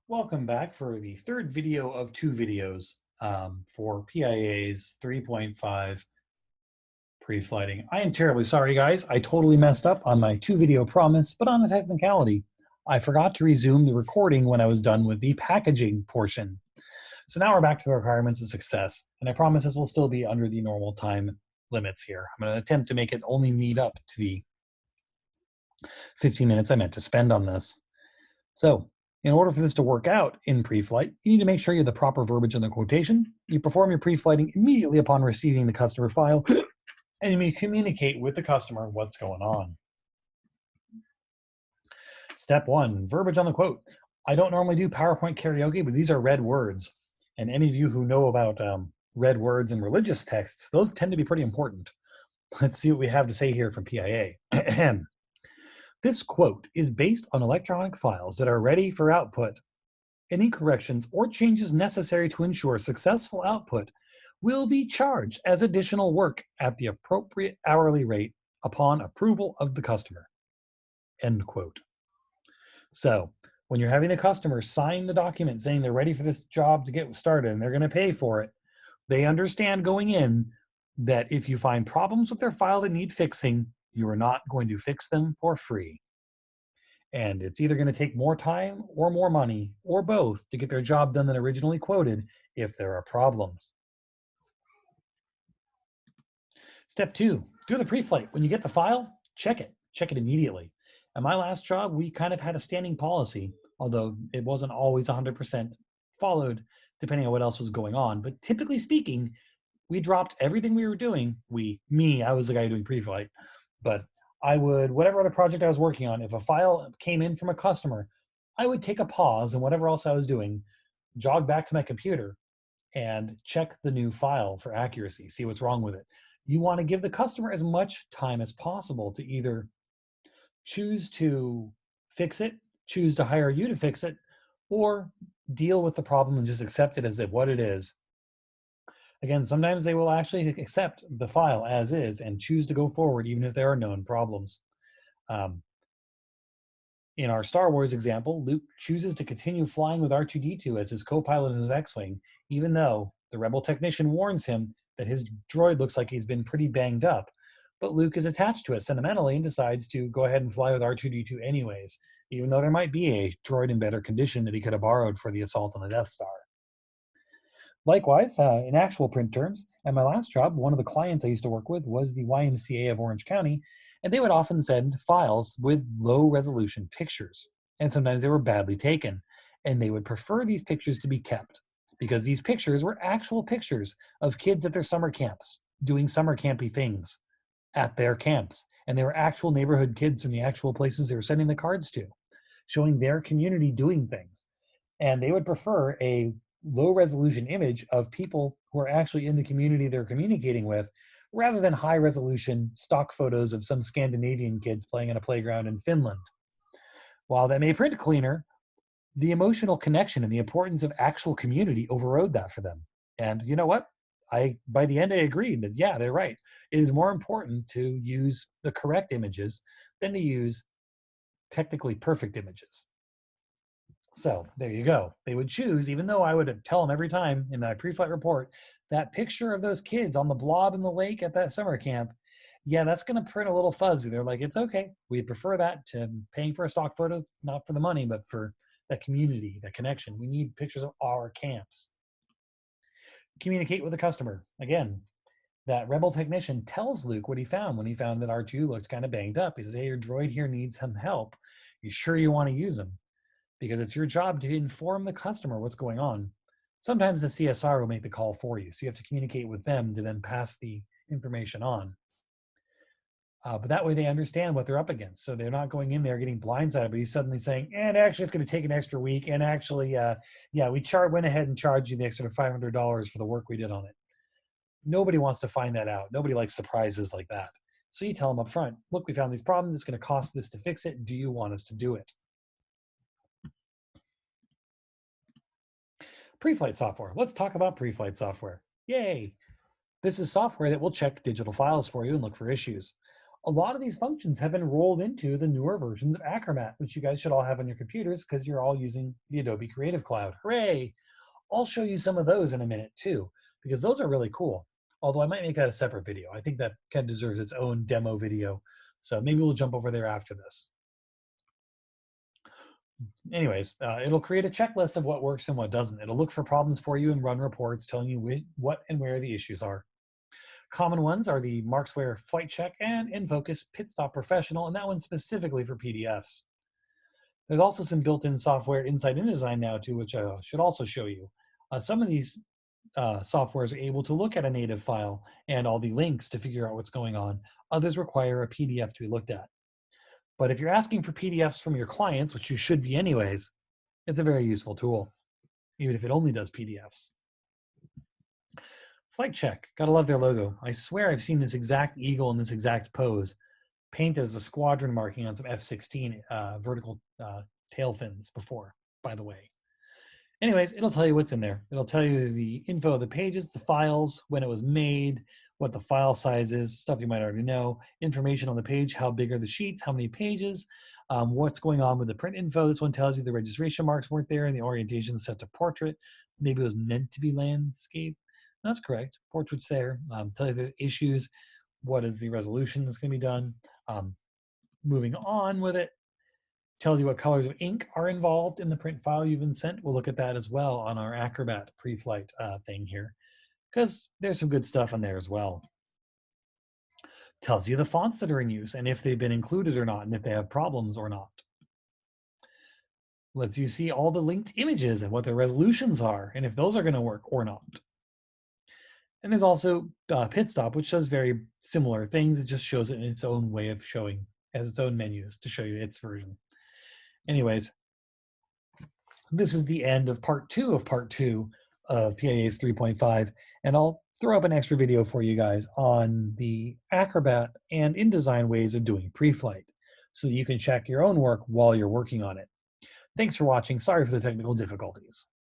Welcome back for the third video of two videos for PIA's 3.5 pre-flighting. I am terribly sorry, guys. I totally messed up on my two-video promise, but on a technicality, I forgot to resume the recording when I was done with the packaging portion. So now we're back to the requirements of success, and I promise this will still be under the normal time limits here. I'm going to attempt to make it only meet up to the 15 minutes I meant to spend on this. So in order for this to work out in pre-flight, you need to make sure you have the proper verbiage in the quotation. You perform your pre-flighting immediately upon receiving the customer file, and you communicate with the customer what's going on. Step one, verbiage on the quote. I don't normally do PowerPoint karaoke, but these are red words. And any of you who know about red words in religious texts, those tend to be pretty important. Let's see what we have to say here from PIA. This quote is based on electronic files that are ready for output. Any corrections or changes necessary to ensure successful output will be charged as additional work at the appropriate hourly rate upon approval of the customer. End quote. So when you're having a customer sign the document saying they're ready for this job to get started and they're going to pay for it, they understand going in that if you find problems with their file that need fixing, you are not going to fix them for free. And it's either going to take more time or more money or both to get their job done than originally quoted if there are problems. Step two, do the pre-flight. When you get the file, check it immediately. At my last job, we kind of had a standing policy, although it wasn't always 100% followed depending on what else was going on. But typically speaking, we dropped everything we were doing. I was the guy doing pre-flight, but I would, whatever other project I was working on, if a file came in from a customer, I would take a pause and whatever else I was doing, jog back to my computer and check the new file for accuracy, see what's wrong with it. You want to give the customer as much time as possible to either choose to fix it, choose to hire you to fix it, or deal with the problem and just accept it as what it is. Again, sometimes they will actually accept the file as is and choose to go forward even if there are known problems. In our Star Wars example, Luke chooses to continue flying with R2-D2 as his co-pilot in his X-Wing, even though the Rebel technician warns him that his droid looks like he's been pretty banged up. But Luke is attached to it sentimentally and decides to go ahead and fly with R2-D2 anyways, even though there might be a droid in better condition that he could have borrowed for the assault on the Death Star. Likewise, in actual print terms, at my last job, one of the clients I used to work with was the YMCA of Orange County, and they would often send files with low-resolution pictures, and sometimes they were badly taken, and they would prefer these pictures to be kept, because these pictures were actual pictures of kids at their summer camps, doing summer campy things at their camps, and they were actual neighborhood kids from the actual places they were sending the cards to, showing their community doing things. And they would prefer a low resolution image of people who are actually in the community they're communicating with, rather than high resolution stock photos of some Scandinavian kids playing in a playground in Finland. While that may print cleaner, the emotional connection and the importance of actual community overrode that for them. And you know what? By the end, I agreed that, yeah, they're right. It is more important to use the correct images than to use technically perfect images. So there you go. They would choose, even though I would tell them every time in that pre-flight report, that picture of those kids on the blob in the lake at that summer camp, yeah, that's going to print a little fuzzy. They're like, it's okay. We prefer that to paying for a stock photo, not for the money, but for that community, that connection. We need pictures of our camps. Communicate with the customer. Again, that Rebel technician tells Luke what he found when he found that R2 looked kind of banged up. He says, hey, your droid here needs some help. You sure you want to use him? Because it's your job to inform the customer what's going on. Sometimes the CSR will make the call for you, so you have to communicate with them to then pass the information on. But that way they understand what they're up against, so they're not going in there getting blindsided, but he's suddenly saying, and actually it's going to take an extra week, and actually, yeah, we went ahead and charged you the extra $500 for the work we did on it. Nobody wants to find that out. Nobody likes surprises like that. So you tell them up front, look, we found these problems. It's going to cost this to fix it. Do you want us to do it? Preflight software. Let's talk about Preflight software. Yay! This is software that will check digital files for you and look for issues. A lot of these functions have been rolled into the newer versions of Acrobat, which you guys should all have on your computers because you're all using the Adobe Creative Cloud. Hooray! I'll show you some of those in a minute too, because those are really cool. Although I might make that a separate video. I think that kind of deserves its own demo video. So maybe we'll jump over there after this. Anyways, it'll create a checklist of what works and what doesn't. It'll look for problems for you and run reports telling you what and where the issues are. Common ones are the Marksware Flight Check and InFocus Pit Stop Professional, and that one's specifically for PDFs. There's also some built-in software inside InDesign now too, which I should also show you. Some of these softwares are able to look at a native file and all the links to figure out what's going on. Others require a PDF to be looked at. But if you're asking for PDFs from your clients, which you should be anyways, it's a very useful tool, even if it only does PDFs. Flight Check, gotta love their logo. I swear I've seen this exact eagle in this exact pose painted as a squadron marking on some F-16 vertical tail fins before, by the way. Anyways, it'll tell you what's in there. It'll tell you the info of the pages, the files, when it was made, what the file size is, stuff you might already know, information on the page, how big are the sheets, how many pages, what's going on with the print info. This one tells you the registration marks weren't there and the orientation is set to portrait. Maybe it was meant to be landscape. That's correct. Portrait's there. Tell you if there's issues, what is the resolution that's going to be done. Moving on with it, tells you what colors of ink are involved in the print file you've been sent. We'll look at that as well on our Acrobat pre-flight thing here, because there's some good stuff in there as well. Tells you the fonts that are in use and if they've been included or not, and if they have problems or not. Lets you see all the linked images and what their resolutions are, and if those are going to work or not. And there's also Pit Stop, which does very similar things. It just shows it in its own way of showing, has its own menus to show you its version. Anyways, this is the end of part 2 of PIA's 3.5, and I'll throw up an extra video for you guys on the Acrobat and InDesign ways of doing pre-flight, so that you can check your own work while you're working on it. Thanks for watching. Sorry for the technical difficulties.